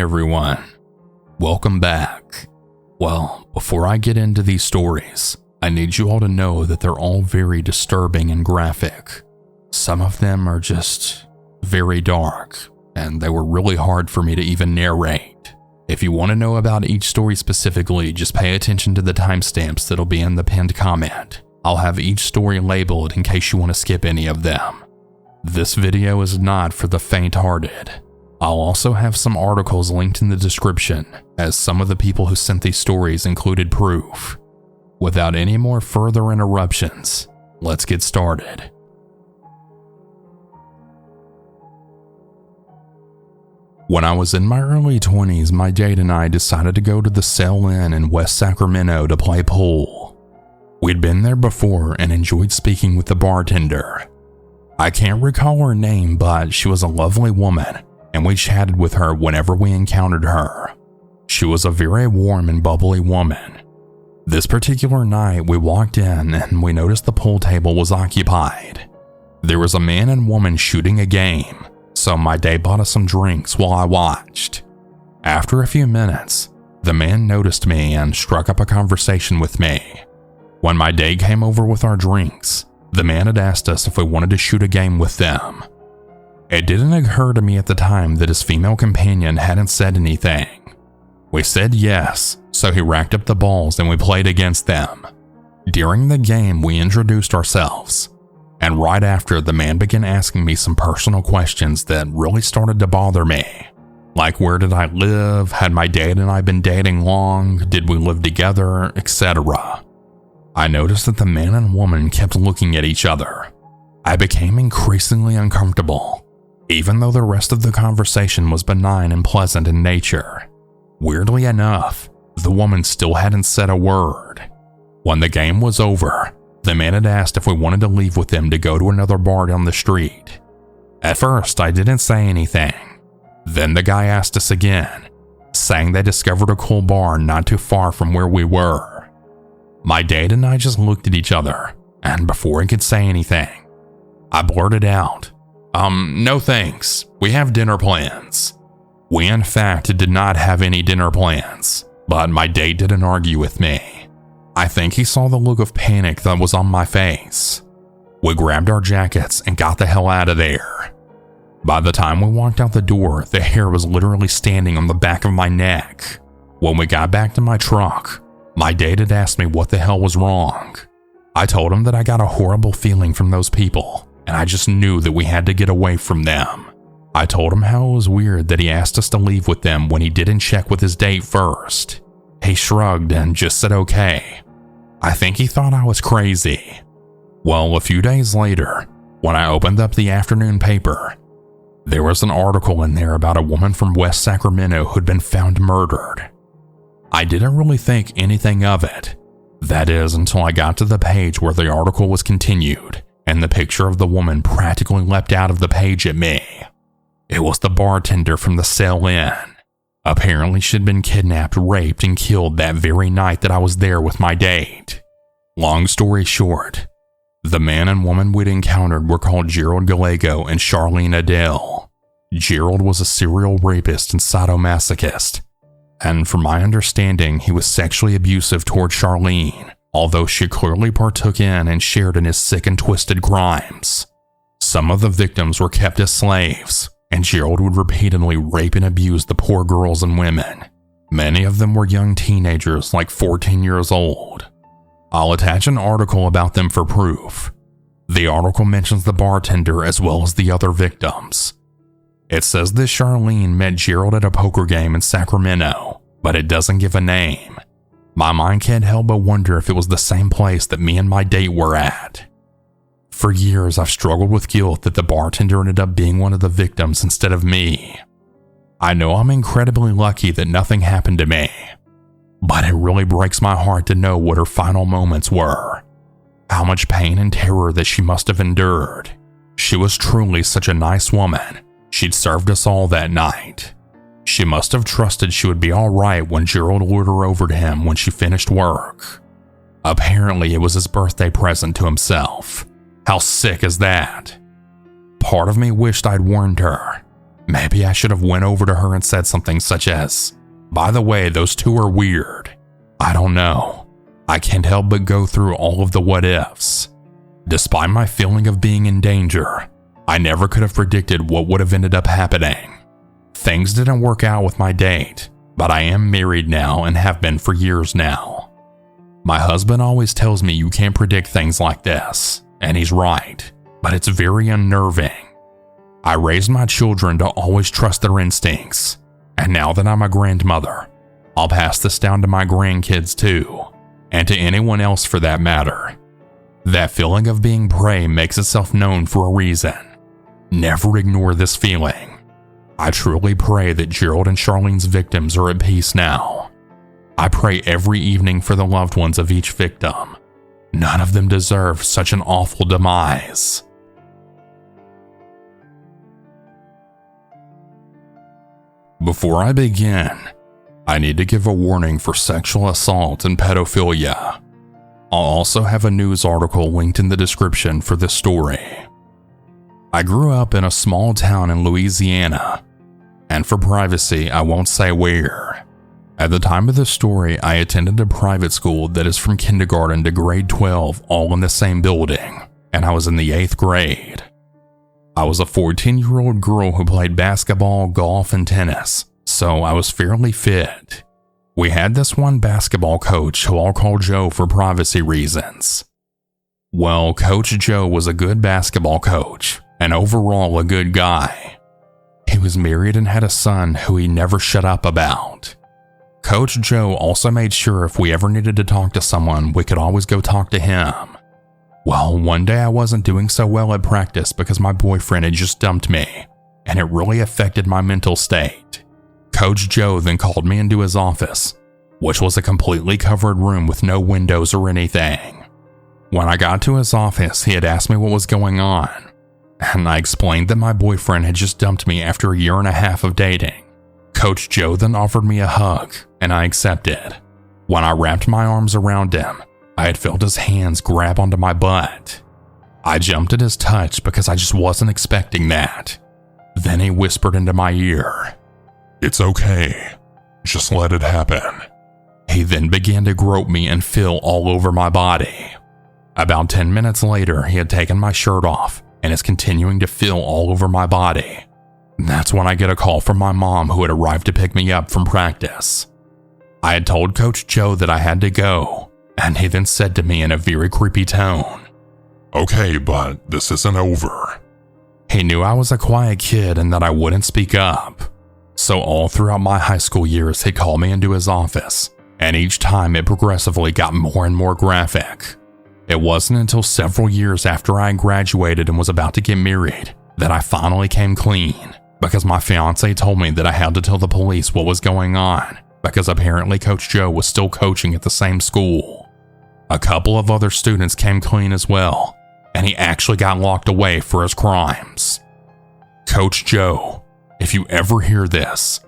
everyone. Welcome back. Well, before I get into these stories, I need you all to know that they're all very disturbing and graphic. Some of them are just very dark, and they were really hard for me to even narrate. If you want to know about each story specifically, just pay attention to the timestamps that'll be in the pinned comment. I'll have each story labeled in case you want to skip any of them. This video is not for the faint-hearted. I'll also have some articles linked in the description, as some of the people who sent these stories included proof. Without any more further interruptions, let's get started. When I was in my early 20s, my date and I decided to go to the Sellin in West Sacramento to play pool. We'd been there before and enjoyed speaking with the bartender. I can't recall her name, but she was a lovely woman, and we chatted with her whenever we encountered her. She was a very warm and bubbly woman. This particular night, we walked in and we noticed the pool table was occupied. There was a man and woman shooting a game, so my date bought us some drinks while I watched. After a few minutes, the man noticed me and struck up a conversation with me. When my date came over with our drinks, the man had asked us if we wanted to shoot a game with them. It didn't occur to me at the time that his female companion hadn't said anything. We said yes, so he racked up the balls and we played against them. During the game, we introduced ourselves, and right after, the man began asking me some personal questions that really started to bother me. Like, where did I live? Had my date and I been dating long? Did we live together? Etc. I noticed that the man and woman kept looking at each other. I became increasingly uncomfortable, even though the rest of the conversation was benign and pleasant in nature. Weirdly enough, the woman still hadn't said a word. When the game was over, the man had asked if we wanted to leave with him to go to another bar down the street. At first, I didn't say anything. Then the guy asked us again, saying they discovered a cool bar not too far from where we were. My date and I just looked at each other, and before he could say anything, I blurted out, no thanks, we have dinner plans. We in fact did not have any dinner plans, but my date didn't argue with me. I think he saw the look of panic that was on my face. We grabbed our jackets and got the hell out of there. By the time we walked out the door, the hair was literally standing on the back of my neck. When we got back to my truck, my date had asked me what the hell was wrong. I told him that I got a horrible feeling from those people, and I just knew that we had to get away from them. I told him how it was weird that he asked us to leave with them when he didn't check with his date first. He shrugged and just said okay. I think he thought I was crazy. Well, a few days later, when I opened up the afternoon paper, there was an article in there about a woman from West Sacramento who'd been found murdered. I didn't really think anything of it. That is, until I got to the page where the article was continued, and the picture of the woman practically leapt out of the page at me. It was the bartender from the Sellin. Apparently she'd been kidnapped, raped, and killed that very night that I was there with my date. Long story short, the man and woman we'd encountered were called Gerald Gallego and Charlene Adele. Gerald was a serial rapist and sadomasochist, and from my understanding, he was sexually abusive toward Charlene, although she clearly partook in and shared in his sick and twisted crimes. Some of the victims were kept as slaves, and Gerald would repeatedly rape and abuse the poor girls and women. Many of them were young teenagers, like 14 years old. I'll attach an article about them for proof. The article mentions the bartender as well as the other victims. It says that Charlene met Gerald at a poker game in Sacramento, but it doesn't give a name. My mind can't help but wonder if it was the same place that me and my date were at. For years, I've struggled with guilt that the bartender ended up being one of the victims instead of me. I know I'm incredibly lucky that nothing happened to me, but it really breaks my heart to know what her final moments were. How much pain and terror that she must have endured. She was truly such a nice woman. She'd served us all that night. She must have trusted she would be alright when Gerald lured her over to him when she finished work. Apparently, it was his birthday present to himself. How sick is that? Part of me wished I'd warned her, Maybe I should have went over to her and said something such as, "By the way, those two are weird." I don't know. I can't help but go through all of the what ifs. Despite my feeling of being in danger, I never could have predicted what would have ended up happening. Things didn't work out with my date, but I am married now and have been for years now. My husband always tells me you can't predict things like this, and he's right, but it's very unnerving. I raised my children to always trust their instincts, and now that I'm a grandmother, I'll pass this down to my grandkids too, and to anyone else for that matter. That feeling of being prey makes itself known for a reason. Never ignore this feeling. I truly pray that Gerald and Charlene's victims are at peace now. I pray every evening for the loved ones of each victim. None of them deserve such an awful demise. Before I begin, I need to give a warning for sexual assault and pedophilia. I'll also have a news article linked in the description for this story. I grew up in a small town in Louisiana, and for privacy, I won't say where. At the time of this story, I attended a private school that is from kindergarten to grade 12 all in the same building, and I was in the 8th grade. I was a 14-year-old girl who played basketball, golf, and tennis, so I was fairly fit. We had this one basketball coach who I'll call Joe for privacy reasons. Well, Coach Joe was a good basketball coach, and overall a good guy. He was married and had a son who he never shut up about. Coach Joe also made sure if we ever needed to talk to someone, we could always go talk to him. Well, one day I wasn't doing so well at practice because my boyfriend had just dumped me, and it really affected my mental state. Coach Joe then called me into his office, which was a completely covered room with no windows or anything. When I got to his office, he had asked me what was going on, and I explained that my boyfriend had just dumped me after a year and a half of dating. Coach Joe then offered me a hug, and I accepted. When I wrapped my arms around him, I had felt his hands grab onto my butt. I jumped at his touch because I just wasn't expecting that. Then he whispered into my ear, "It's okay. Just let it happen." He then began to grope me and feel all over my body. About 10 minutes later, he had taken my shirt off and is continuing to feel all over my body. That's when I get a call from my mom who had arrived to pick me up from practice. I had told Coach Joe that I had to go, and he then said to me in a very creepy tone, "Okay, but this isn't over." He knew I was a quiet kid and that I wouldn't speak up. So all throughout my high school years, he called me into his office, and each time it progressively got more and more graphic. It wasn't until several years after I graduated and was about to get married that I finally came clean, because my fiance told me that I had to tell the police what was going on, because apparently Coach Joe was still coaching at the same school. A couple of other students came clean as well, and he actually got locked away for his crimes. Coach Joe, if you ever hear this,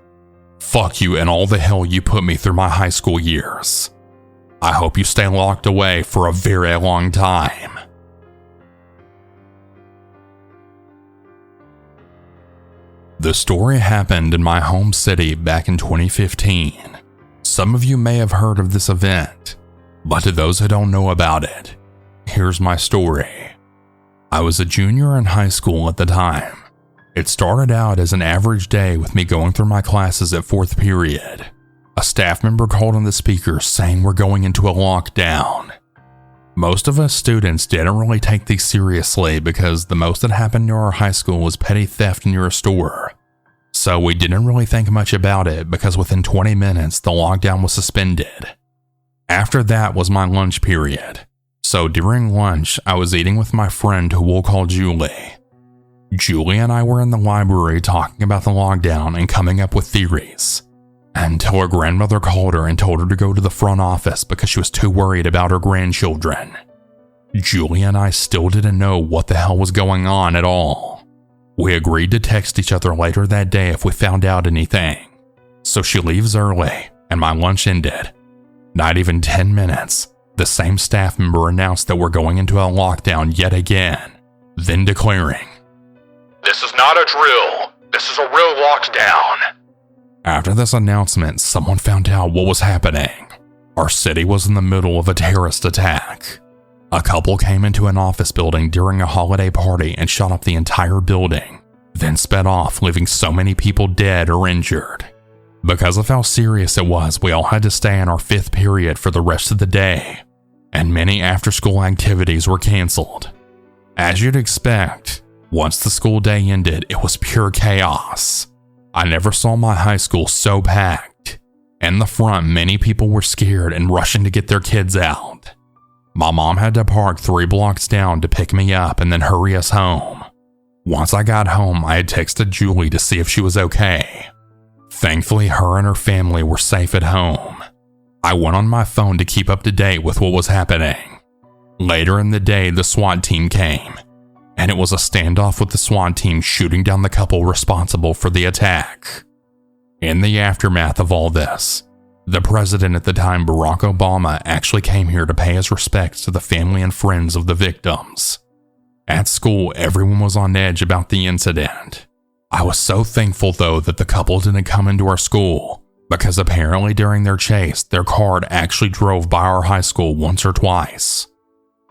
fuck you and all the hell you put me through my high school years. I hope you stay locked away for a very long time. The story happened in my home city back in 2015. Some of you may have heard of this event, but to those who don't know about it, here's my story. I was a junior in high school at the time. It started out as an average day with me going through my classes at 4th period. A staff member called on the speaker saying we're going into a lockdown. Most of us students didn't really take these seriously because the most that happened near our high school was petty theft near a store. So we didn't really think much about it because within 20 minutes the lockdown was suspended. After that was my lunch period. So during lunch, I was eating with my friend who we'll call Julie. Julie and I were in the library talking about the lockdown and coming up with theories, until her grandmother called her and told her to go to the front office because she was too worried about her grandchildren. Julie and I still didn't know what the hell was going on at all. We agreed to text each other later that day if we found out anything. So she leaves early, and my lunch ended. Not even 10 minutes, the same staff member announced that we're going into a lockdown yet again, then declaring, "This is not a drill. This is a real lockdown. After this announcement, someone found out what was happening. Our city was in the middle of a terrorist attack. A couple came into an office building during a holiday party and shot up the entire building, then sped off, leaving so many people dead or injured. Because of how serious it was, we all had to stay in our 5th period for the rest of the day, and many after-school activities were canceled. As you'd expect, once the school day ended, it was pure chaos. I never saw my high school so packed. In the front, many people were scared and rushing to get their kids out. My mom had to park 3 blocks down to pick me up and then hurry us home. Once I got home, I had texted Julie to see if she was okay. Thankfully, her and her family were safe at home. I went on my phone to keep up to date with what was happening. Later in the day, the SWAT team came, and it was a standoff with the SWAT team shooting down the couple responsible for the attack. In the aftermath of all this, the president at the time, Barack Obama, actually came here to pay his respects to the family and friends of the victims. At school, everyone was on edge about the incident. I was so thankful, though, that the couple didn't come into our school, because apparently during their chase, their car actually drove by our high school once or twice.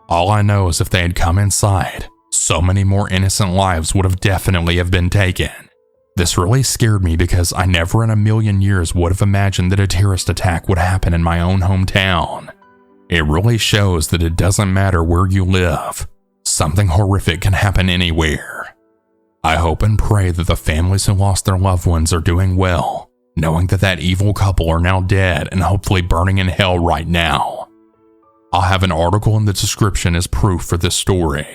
All I know is if they had come inside, so many more innocent lives would have definitely been taken. This really scared me because I never in a million years would have imagined that a terrorist attack would happen in my own hometown. It really shows that it doesn't matter where you live, something horrific can happen anywhere. I hope and pray that the families who lost their loved ones are doing well, knowing that that evil couple are now dead and hopefully burning in hell right now. I'll have an article in the description as proof for this story.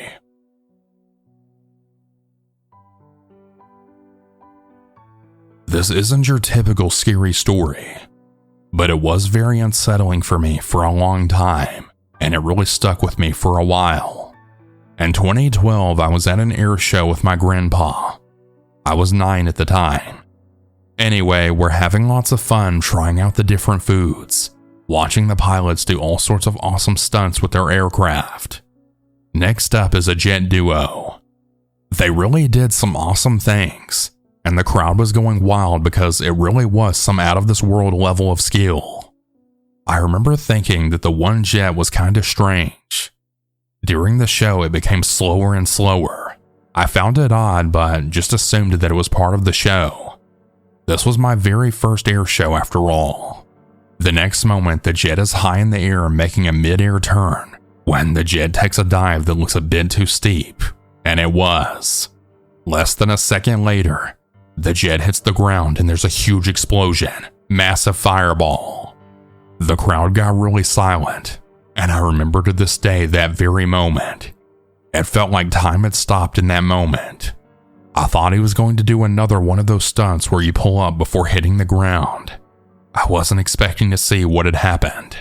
This isn't your typical scary story, but it was very unsettling for me for a long time, and it really stuck with me for a while. In 2012, I was at an air show with my grandpa. I was 9 at the time. Anyway, we're having lots of fun trying out the different foods, watching the pilots do all sorts of awesome stunts with their aircraft. Next up is a jet duo. They really did some awesome things, and the crowd was going wild because it really was some out-of-this-world level of skill. I remember thinking that the one jet was kind of strange. During the show, it became slower and slower. I found it odd, but just assumed that it was part of the show. This was my very first air show after all. The next moment, the jet is high in the air making a mid-air turn, when the jet takes a dive that looks a bit too steep, and it was. Less than a second later, the jet hits the ground and there's a huge explosion, massive fireball. The crowd got really silent, and I remember to this day that very moment. It felt like time had stopped in that moment. I thought he was going to do another one of those stunts where you pull up before hitting the ground. I wasn't expecting to see what had happened.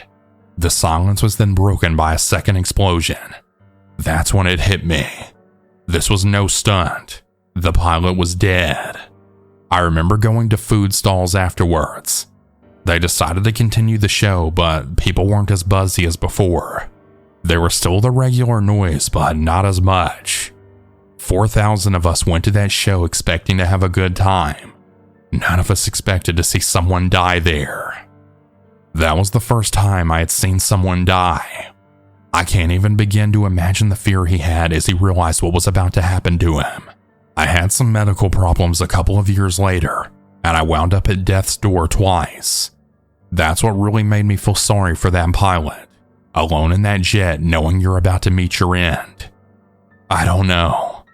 The silence was then broken by a second explosion. That's when it hit me. This was no stunt. The pilot was dead. I remember going to food stalls afterwards. They decided to continue the show, but people weren't as buzzy as before. There was still the regular noise, but not as much. 4,000 of us went to that show expecting to have a good time. None of us expected to see someone die there. That was the first time I had seen someone die. I can't even begin to imagine the fear he had as he realized what was about to happen to him. I had some medical problems a couple of years later, and I wound up at death's door twice. That's what really made me feel sorry for that pilot, alone in that jet knowing you're about to meet your end. I don't know.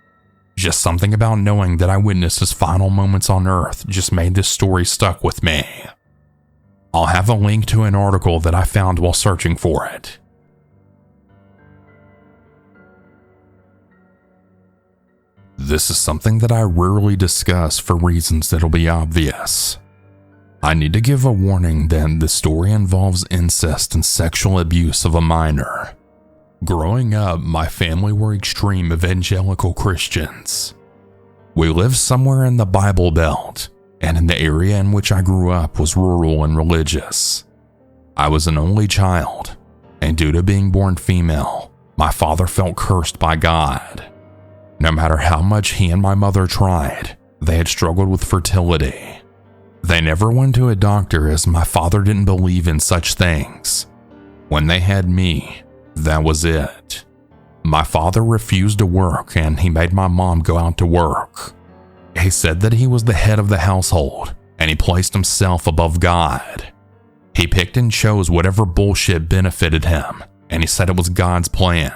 Just something about knowing that I witnessed his final moments on Earth just made this story stuck with me. I'll have a link to an article that I found while searching for it. This is something that I rarely discuss for reasons that'll be obvious. I need to give a warning that the story involves incest and sexual abuse of a minor. Growing up, my family were extreme evangelical Christians. We lived somewhere in the Bible Belt, and in the area in which I grew up was rural and religious. I was an only child, and due to being born female, my father felt cursed by God. No matter how much he and my mother tried, they had struggled with fertility. They never went to a doctor as my father didn't believe in such things. When they had me, that was it. My father refused to work and he made my mom go out to work. He said that he was the head of the household and he placed himself above God. He picked and chose whatever bullshit benefited him, and he said it was God's plan.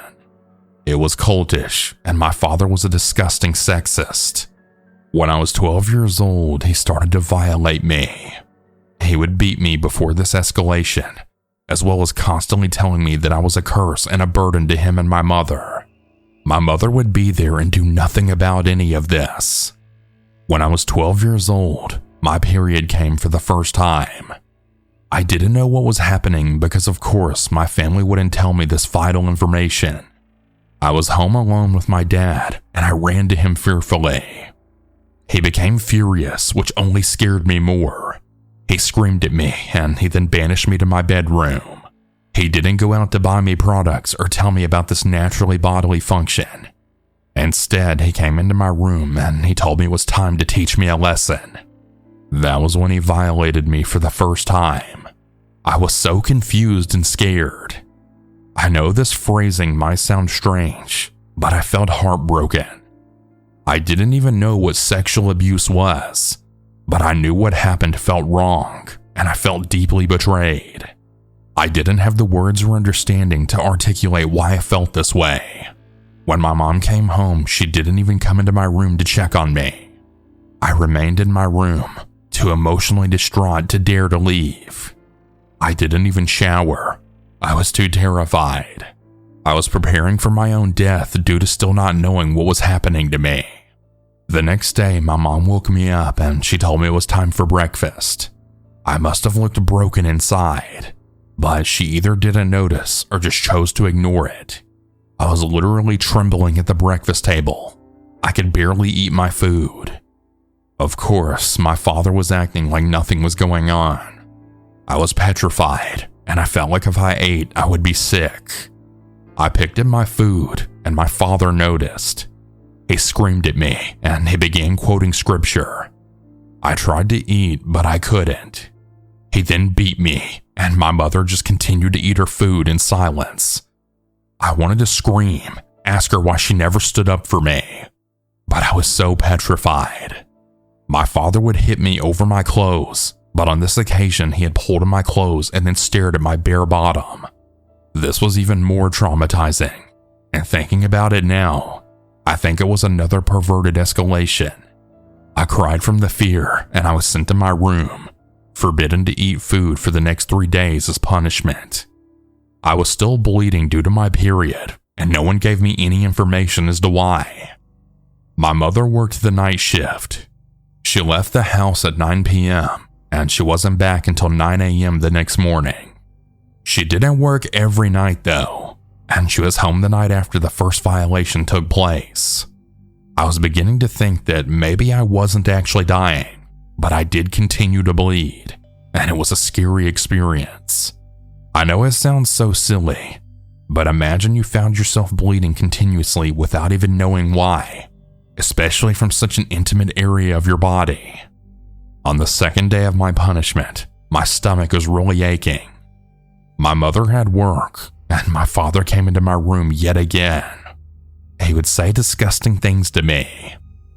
It was cultish, and my father was a disgusting sexist. When I was 12 years old, he started to violate me. He would beat me before this escalation, as well as constantly telling me that I was a curse and a burden to him and my mother. My mother would be there and do nothing about any of this. When I was 12 years old, my period came for the first time. I didn't know what was happening because, of course, my family wouldn't tell me this vital information. I was home alone with my dad, and I ran to him fearfully. He became furious, which only scared me more. He screamed at me, and he then banished me to my bedroom. He didn't go out to buy me products or tell me about this naturally bodily function. Instead, he came into my room, and he told me it was time to teach me a lesson. That was when he violated me for the first time. I was so confused and scared. I know this phrasing might sound strange, but I felt heartbroken. I didn't even know what sexual abuse was, but I knew what happened felt wrong, and I felt deeply betrayed. I didn't have the words or understanding to articulate why I felt this way. When my mom came home, she didn't even come into my room to check on me. I remained in my room, too emotionally distraught to dare to leave. I didn't even shower. I was too terrified. I was preparing for my own death due to still not knowing what was happening to me. The next day, my mom woke me up and she told me it was time for breakfast. I must have looked broken inside, but she either didn't notice or just chose to ignore it. I was literally trembling at the breakfast table. I could barely eat my food. Of course, my father was acting like nothing was going on. I was petrified, and I felt like if I ate, I would be sick. I picked at my food, and my father noticed. He screamed at me, and he began quoting scripture. I tried to eat, but I couldn't. He then beat me, and my mother just continued to eat her food in silence. I wanted to scream, ask her why she never stood up for me, but I was so petrified. My father would hit me over my clothes, but on this occasion he had pulled at my clothes and then stared at my bare bottom. This was even more traumatizing, and thinking about it now, I think it was another perverted escalation. I cried from the fear and I was sent to my room, forbidden to eat food for the next 3 days as punishment. I was still bleeding due to my period, and no one gave me any information as to why. My mother worked the night shift. She left the house at 9 p.m., and she wasn't back until 9 a.m. the next morning. She didn't work every night though, and she was home the night after the first violation took place. I was beginning to think that maybe I wasn't actually dying, but I did continue to bleed, and it was a scary experience. I know it sounds so silly, but imagine you found yourself bleeding continuously without even knowing why, especially from such an intimate area of your body. On the second day of my punishment, my stomach was really aching. My mother had work, and my father came into my room yet again. He would say disgusting things to me.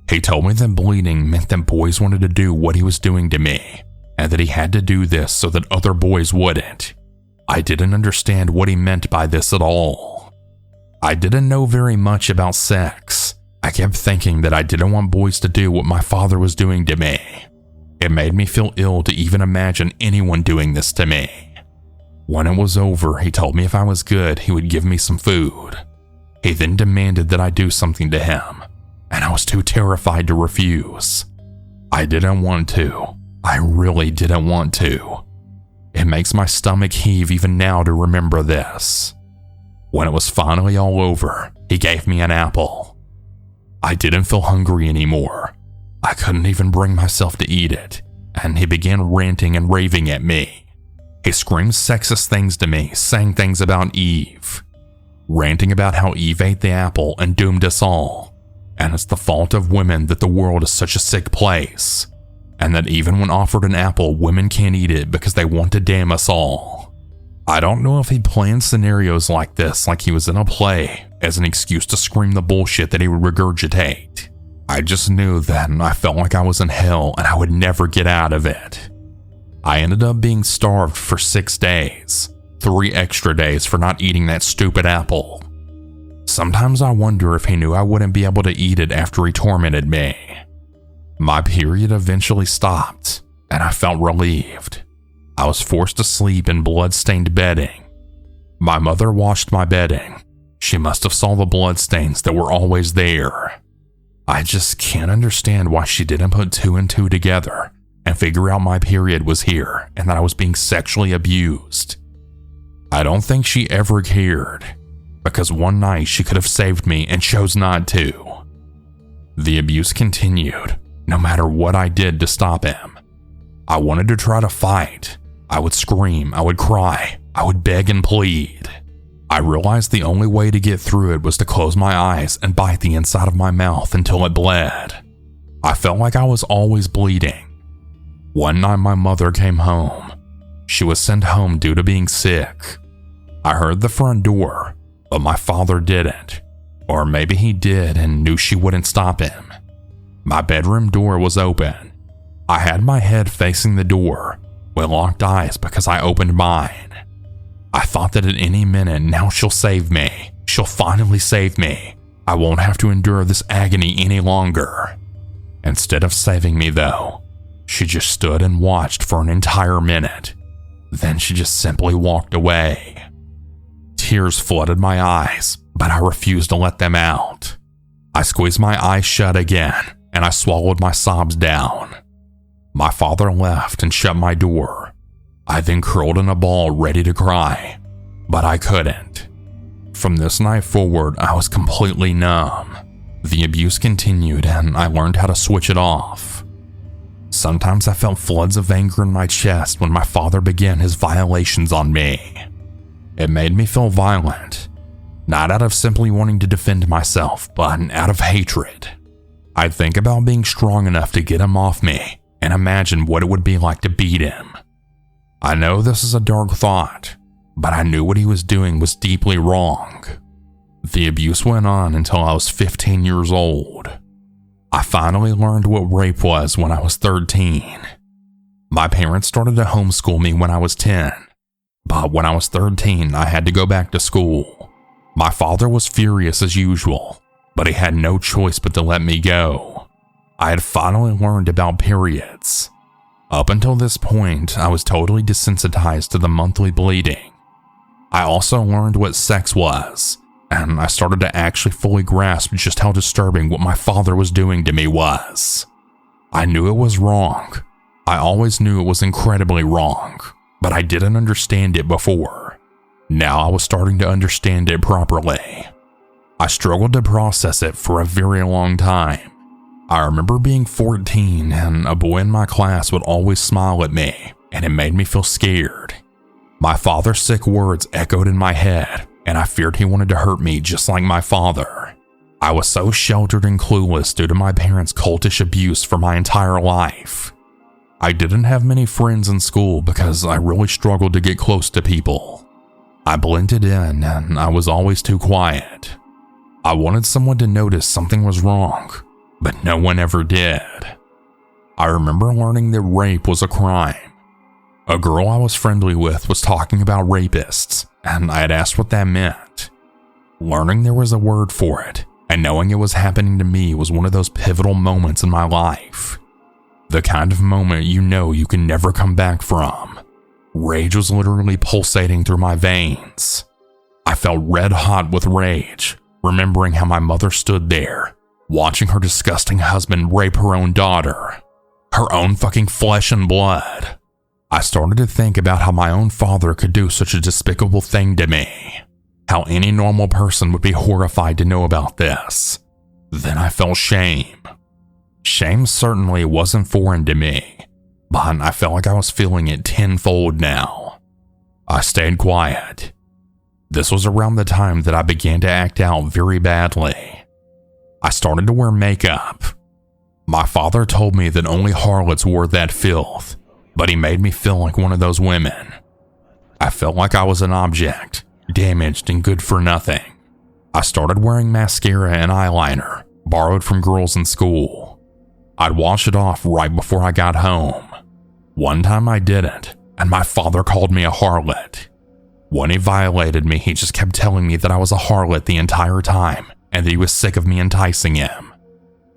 He told me that bleeding meant that boys wanted to do what he was doing to me, and that he had to do this so that other boys wouldn't. I didn't understand what he meant by this at all. I didn't know very much about sex. I kept thinking that I didn't want boys to do what my father was doing to me. It made me feel ill to even imagine anyone doing this to me. When it was over, he told me if I was good, he would give me some food. He then demanded that I do something to him, and I was too terrified to refuse. I didn't want to. I really didn't want to. It makes my stomach heave even now to remember this. When it was finally all over, he gave me an apple. I didn't feel hungry anymore. I couldn't even bring myself to eat it, and he began ranting and raving at me. He screamed sexist things to me, saying things about Eve, ranting about how Eve ate the apple and doomed us all, and it's the fault of women that the world is such a sick place, and that even when offered an apple, women can't eat it because they want to damn us all. I don't know if he planned scenarios like this like he was in a play as an excuse to scream the bullshit that he would regurgitate. I just knew then I felt like I was in hell and I would never get out of it. I ended up being starved for 6 days, 3 extra days for not eating that stupid apple. Sometimes I wonder if he knew I wouldn't be able to eat it after he tormented me. My period eventually stopped, and I felt relieved. I was forced to sleep in blood-stained bedding. My mother washed my bedding. She must have saw the bloodstains that were always there. I just can't understand why she didn't put 2 and 2 together and figure out my period was here and that I was being sexually abused. I don't think she ever cared, because one night she could have saved me and chose not to. The abuse continued, no matter what I did to stop him. I wanted to try to fight. I would scream, I would cry, I would beg and plead. I realized the only way to get through it was to close my eyes and bite the inside of my mouth until it bled. I felt like I was always bleeding. One night my mother came home. She was sent home due to being sick. I heard the front door, but my father didn't. Or maybe he did and knew she wouldn't stop him. My bedroom door was open. I had my head facing the door, with locked eyes because I opened mine. I thought that at any minute now she'll save me. She'll finally save me. I won't have to endure this agony any longer. Instead of saving me though, she just stood and watched for an entire minute. Then she just simply walked away. Tears flooded my eyes, but I refused to let them out. I squeezed my eyes shut again, and I swallowed my sobs down. My father left and shut my door. I then curled in a ball ready to cry, but I couldn't. From this night forward, I was completely numb. The abuse continued and I learned how to switch it off. Sometimes I felt floods of anger in my chest when my father began his violations on me. It made me feel violent, not out of simply wanting to defend myself, but out of hatred. I'd think about being strong enough to get him off me and imagine what it would be like to beat him. I know this is a dark thought, but I knew what he was doing was deeply wrong. The abuse went on until I was 15 years old. I finally learned what rape was when I was 13. My parents started to homeschool me when I was 10, but when I was 13, I had to go back to school. My father was furious as usual, but he had no choice but to let me go. I had finally learned about periods. Up until this point, I was totally desensitized to the monthly bleeding. I also learned what sex was, and I started to actually fully grasp just how disturbing what my father was doing to me was. I knew it was wrong. I always knew it was incredibly wrong, but I didn't understand it before. Now I was starting to understand it properly. I struggled to process it for a very long time. I remember being 14 and a boy in my class would always smile at me, and it made me feel scared. My father's sick words echoed in my head, and I feared he wanted to hurt me just like my father. I was so sheltered and clueless due to my parents' cultish abuse for my entire life. I didn't have many friends in school because I really struggled to get close to people. I blended in and I was always too quiet. I wanted someone to notice something was wrong, but no one ever did. I remember learning that rape was a crime. A girl I was friendly with was talking about rapists, and I had asked what that meant. Learning there was a word for it, and knowing it was happening to me was one of those pivotal moments in my life. The kind of moment you know you can never come back from. Rage was literally pulsating through my veins. I felt red hot with rage, remembering how my mother stood there, watching her disgusting husband rape her own daughter. Her own fucking flesh and blood. I started to think about how my own father could do such a despicable thing to me. How any normal person would be horrified to know about this. Then I felt shame. Shame certainly wasn't foreign to me, but I felt like I was feeling it tenfold now. I stayed quiet. This was around the time that I began to act out very badly. I started to wear makeup. My father told me that only harlots wore that filth, but he made me feel like one of those women. I felt like I was an object, damaged and good for nothing. I started wearing mascara and eyeliner, borrowed from girls in school. I'd wash it off right before I got home. One time I didn't, and my father called me a harlot. When he violated me, he just kept telling me that I was a harlot the entire time, and that he was sick of me enticing him.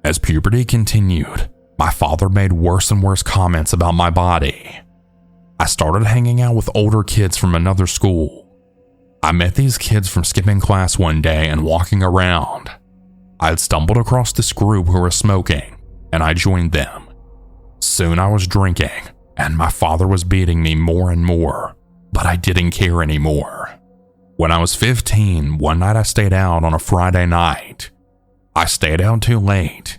As puberty continued, my father made worse and worse comments about my body. I started hanging out with older kids from another school. I met these kids from skipping class one day and walking around. I had stumbled across this group who were smoking, and I joined them. Soon I was drinking, and my father was beating me more and more, but I didn't care anymore. When I was 15, one night I stayed out on a Friday night. I stayed out too late.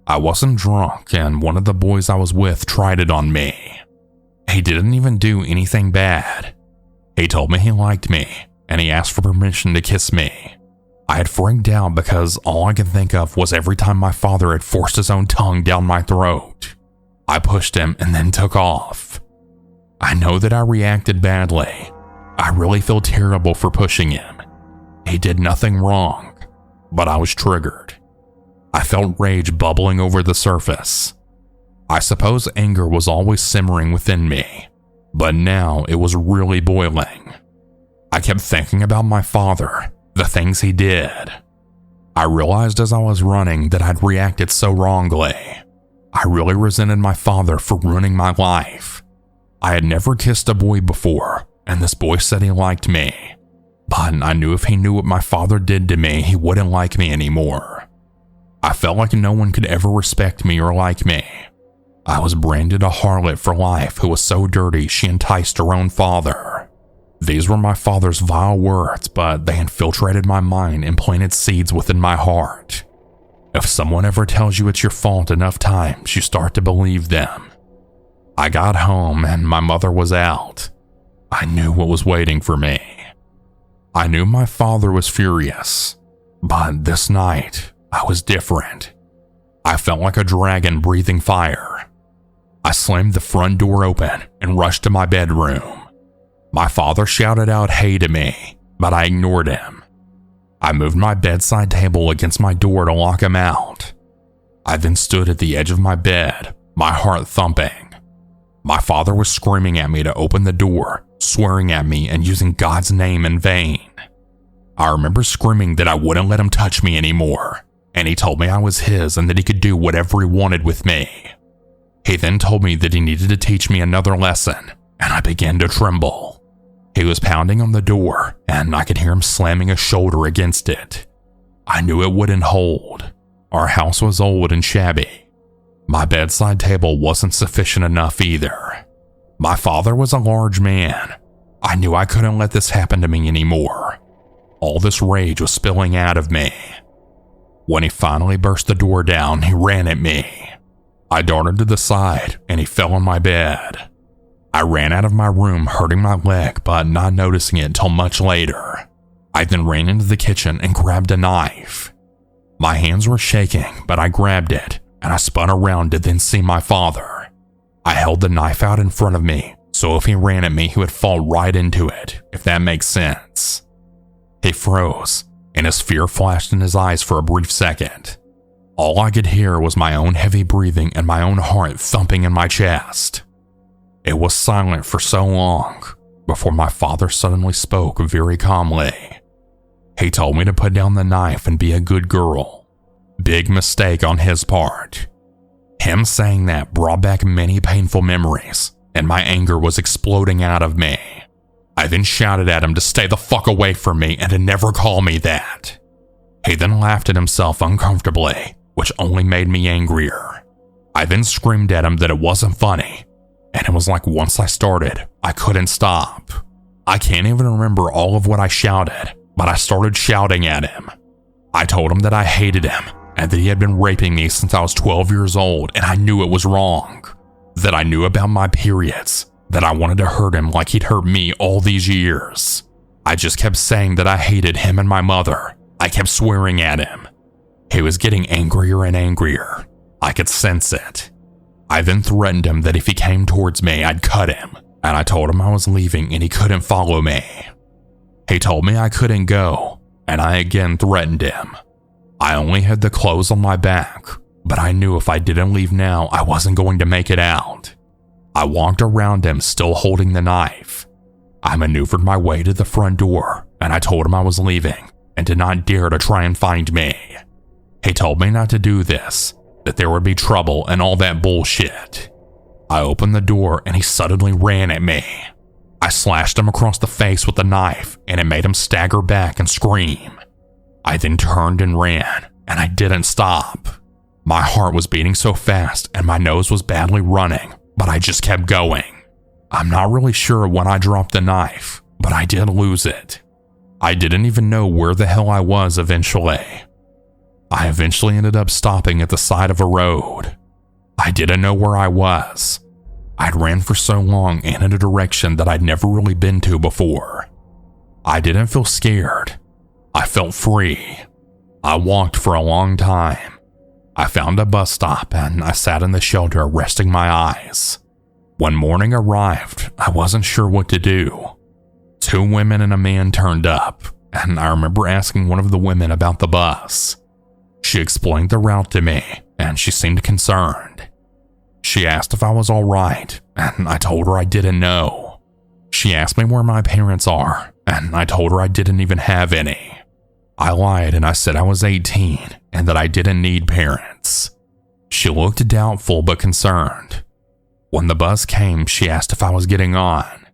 I wasn't drunk, and one of the boys I was with tried it on me. He didn't even do anything bad. He told me he liked me, and he asked for permission to kiss me. I had freaked out because all I could think of was every time my father had forced his own tongue down my throat. I pushed him and then took off. I know that I reacted badly. I really feel terrible for pushing him. He did nothing wrong, but I was triggered. I felt rage bubbling over the surface. I suppose anger was always simmering within me, but now it was really boiling. I kept thinking about my father, the things he did. I realized as I was running that I'd reacted so wrongly. I really resented my father for ruining my life. I had never kissed a boy before, and this boy said he liked me. But I knew if he knew what my father did to me, he wouldn't like me anymore. I felt like no one could ever respect me or like me. I was branded a harlot for life who was so dirty she enticed her own father. These were my father's vile words, but they infiltrated my mind and planted seeds within my heart. If someone ever tells you it's your fault enough times, you start to believe them. I got home and my mother was out. I knew what was waiting for me. I knew my father was furious, but this night I was different. I felt like a dragon breathing fire. I slammed the front door open and rushed to my bedroom. My father shouted out "hey" to me, but I ignored him. I moved my bedside table against my door to lock him out. I then stood at the edge of my bed, my heart thumping. My father was screaming at me to open the door, swearing at me and using God's name in vain. I remember screaming that I wouldn't let him touch me anymore, and he told me I was his and that he could do whatever he wanted with me. He then told me that he needed to teach me another lesson, and I began to tremble. He was pounding on the door, and I could hear him slamming a shoulder against it. I knew it wouldn't hold. Our house was old and shabby. My bedside table wasn't sufficient enough either. My father was a large man. I knew I couldn't let this happen to me anymore. All this rage was spilling out of me. When he finally burst the door down, he ran at me. I darted to the side, and he fell on my bed. I ran out of my room hurting my leg but not noticing it until much later. I then ran into the kitchen and grabbed a knife. My hands were shaking, but I grabbed it and I spun around to then see my father. I held the knife out in front of me, so if he ran at me he would fall right into it, if that makes sense. He froze, and his fear flashed in his eyes for a brief second. All I could hear was my own heavy breathing and my own heart thumping in my chest. It was silent for so long before my father suddenly spoke very calmly. He told me to put down the knife and be a good girl. Big mistake on his part. Him saying that brought back many painful memories, and my anger was exploding out of me. I then shouted at him to stay the fuck away from me and to never call me that. He then laughed at himself uncomfortably, which only made me angrier. I then screamed at him that it wasn't funny, and it was like once I started, I couldn't stop. I can't even remember all of what I shouted, but I started shouting at him. I told him that I hated him, and that he had been raping me since I was 12 years old, and I knew it was wrong. That I knew about my periods, that I wanted to hurt him like he'd hurt me all these years. I just kept saying that I hated him and my mother. I kept swearing at him. He was getting angrier and angrier. I could sense it. I then threatened him that if he came towards me, I'd cut him, and I told him I was leaving and he couldn't follow me. He told me I couldn't go, and I again threatened him. I only had the clothes on my back, but I knew if I didn't leave now, I wasn't going to make it out. I walked around him, still holding the knife. I maneuvered my way to the front door, and I told him I was leaving and did not dare to try and find me. He told me not to do this, that there would be trouble and all that bullshit. I opened the door and he suddenly ran at me. I slashed him across the face with the knife and it made him stagger back and scream. I then turned and ran, and I didn't stop. My heart was beating so fast and my nose was badly running, but I just kept going. I'm not really sure when I dropped the knife, but I did lose it. I didn't even know where the hell I was eventually. I eventually ended up stopping at the side of a road. I didn't know where I was. I'd ran for so long and in a direction that I'd never really been to before. I didn't feel scared. I felt free. I walked for a long time. I found a bus stop and I sat in the shelter resting my eyes. When morning arrived, I wasn't sure what to do. 2 women and a man turned up, and I remember asking one of the women about the bus. She explained the route to me, and she seemed concerned. She asked if I was all right, and I told her I didn't know. She asked me where my parents are, and I told her I didn't even have any. I lied and I said I was 18 and that I didn't need parents. She looked doubtful but concerned. When the bus came, she asked if I was getting on.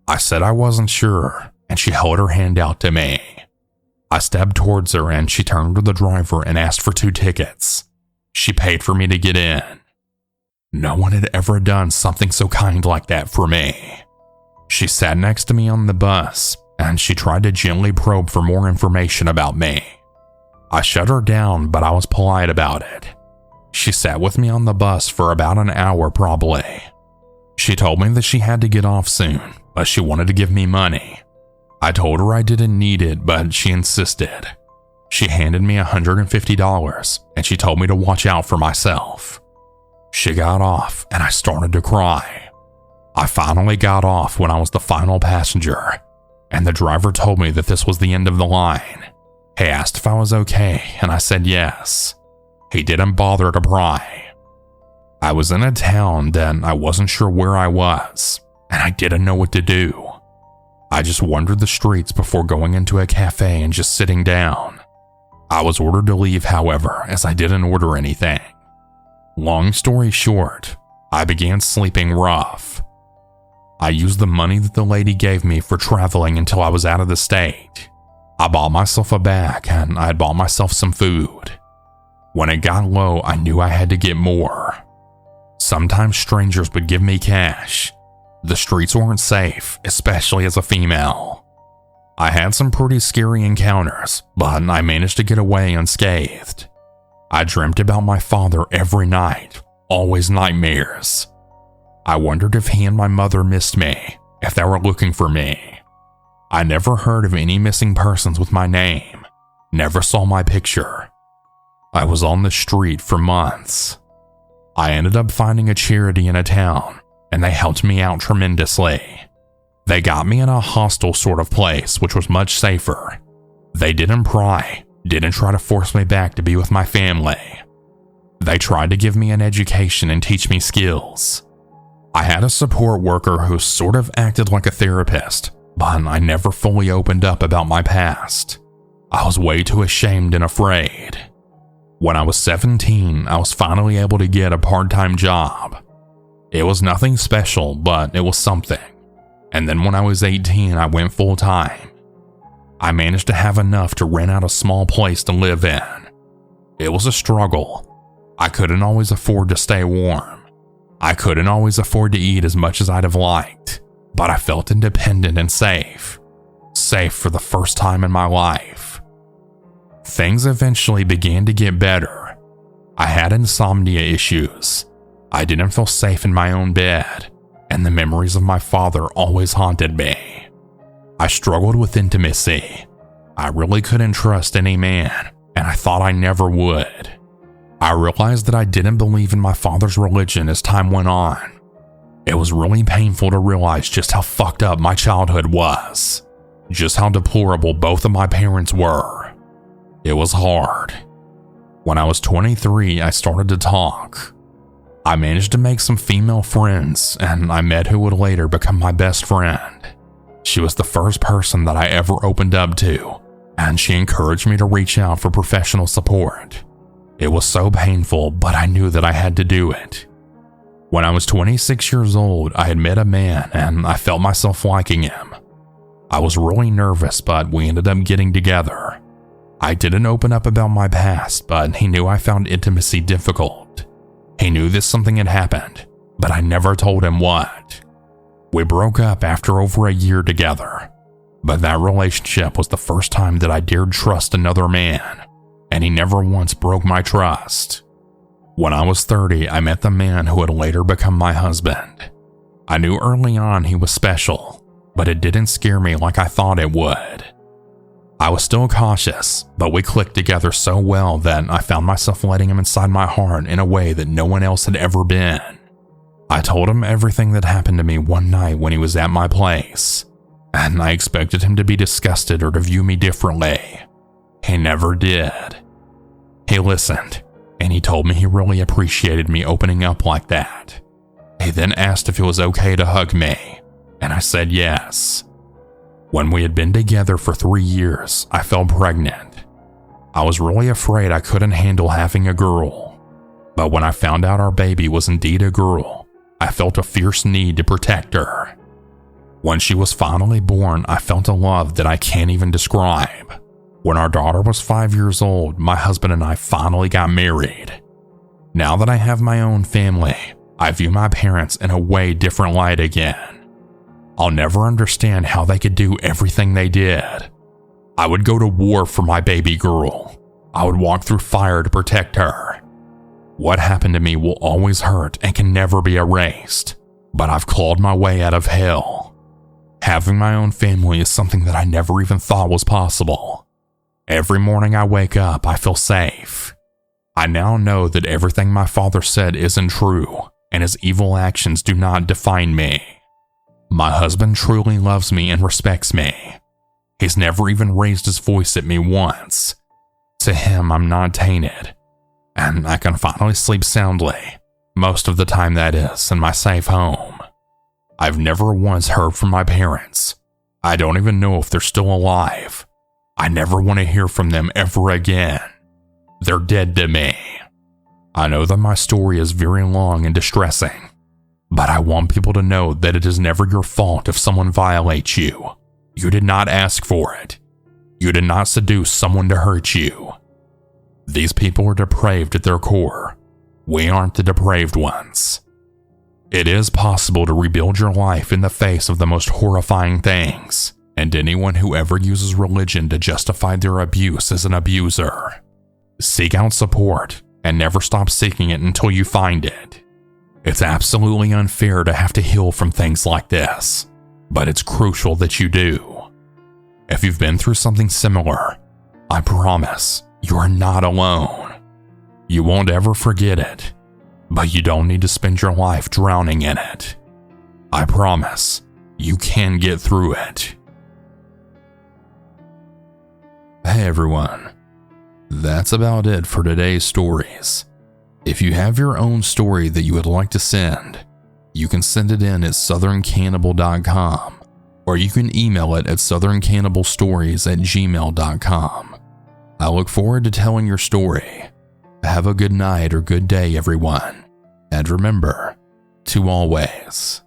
I said I wasn't sure, and she held her hand out to me. I stepped towards her and she turned to the driver and asked for 2 tickets. She paid for me to get in. No one had ever done something so kind like that for me. She sat next to me on the bus, and she tried to gently probe for more information about me. I shut her down, but I was polite about it. She sat with me on the bus for about an hour probably. She told me that she had to get off soon, but she wanted to give me money. I told her I didn't need it, but she insisted. She handed me $150, and she told me to watch out for myself. She got off, and I started to cry. I finally got off when I was the final passenger, and the driver told me that this was the end of the line. He asked if I was okay, and I said yes. He didn't bother to pry. I was in a town that I wasn't sure where I was, and I didn't know what to do. I just wandered the streets before going into a cafe and just sitting down. I was ordered to leave, however, as I didn't order anything. Long story short, I began sleeping rough. I used the money that the lady gave me for traveling until I was out of the state. I bought myself a bag and I bought myself some food. When it got low, I knew I had to get more. Sometimes strangers would give me cash. The streets weren't safe, especially as a female. I had some pretty scary encounters, but I managed to get away unscathed. I dreamt about my father every night, always nightmares. I wondered if he and my mother missed me, if they were looking for me. I never heard of any missing persons with my name, never saw my picture. I was on the street for months. I ended up finding a charity in a town, and they helped me out tremendously. They got me in a hostel sort of place, which was much safer. They didn't pry, didn't try to force me back to be with my family. They tried to give me an education and teach me skills. I had a support worker who sort of acted like a therapist, but I never fully opened up about my past. I was way too ashamed and afraid. When I was 17, I was finally able to get a part-time job. It was nothing special, but it was something. And then when I was 18, I went full-time. I managed to have enough to rent out a small place to live in. It was a struggle. I couldn't always afford to stay warm. I couldn't always afford to eat as much as I'd have liked, but I felt independent and safe. Safe for the first time in my life. Things eventually began to get better. I had insomnia issues. I didn't feel safe in my own bed, and the memories of my father always haunted me. I struggled with intimacy. I really couldn't trust any man, and I thought I never would. I realized that I didn't believe in my father's religion as time went on. It was really painful to realize just how fucked up my childhood was, just how deplorable both of my parents were. It was hard. When I was 23, I started to talk. I managed to make some female friends, and I met who would later become my best friend. She was the first person that I ever opened up to, and she encouraged me to reach out for professional support. It was so painful, but I knew that I had to do it. When I was 26 years old, I had met a man, and I felt myself liking him. I was really nervous, but we ended up getting together. I didn't open up about my past, but he knew I found intimacy difficult. He knew that something had happened, but I never told him what. We broke up after over a year together, but that relationship was the first time that I dared trust another man, and he never once broke my trust. When I was 30, I met the man who would later become my husband. I knew early on he was special, but it didn't scare me like I thought it would. I was still cautious, but we clicked together so well that I found myself letting him inside my heart in a way that no one else had ever been. I told him everything that happened to me one night when he was at my place, and I expected him to be disgusted or to view me differently. He never did. He listened, and he told me he really appreciated me opening up like that. He then asked if it was okay to hug me, and I said yes. When we had been together for 3 years, I fell pregnant. I was really afraid I couldn't handle having a girl, but when I found out our baby was indeed a girl, I felt a fierce need to protect her. When she was finally born, I felt a love that I can't even describe. When our daughter was 5 years old, my husband and I finally got married. Now that I have my own family, I view my parents in a way different light again. I'll never understand how they could do everything they did. I would go to war for my baby girl. I would walk through fire to protect her. What happened to me will always hurt and can never be erased, but I've clawed my way out of hell. Having my own family is something that I never even thought was possible. Every morning I wake up, I feel safe. I now know that everything my father said isn't true, and his evil actions do not define me. My husband truly loves me and respects me. He's never even raised his voice at me once. To him, I'm not tainted, and I can finally sleep soundly, most of the time that is, in my safe home. I've never once heard from my parents. I don't even know if they're still alive. I never want to hear from them ever again. They're dead to me. I know that my story is very long and distressing, but I want people to know that it is never your fault if someone violates you. You did not ask for it. You did not seduce someone to hurt you. These people are depraved at their core. We aren't the depraved ones. It is possible to rebuild your life in the face of the most horrifying things, and anyone who ever uses religion to justify their abuse is an abuser. Seek out support and never stop seeking it until you find it. It's absolutely unfair to have to heal from things like this, but it's crucial that you do. If you've been through something similar, I promise you are not alone. You won't ever forget it, but you don't need to spend your life drowning in it. I promise you can get through it. Hey everyone, that's about it for today's stories. If you have your own story that you would like to send, you can send it in at southerncannibal.com, or you can email it at southerncannibalstories@gmail.com. I look forward to telling your story. Have a good night or good day, everyone, and remember to always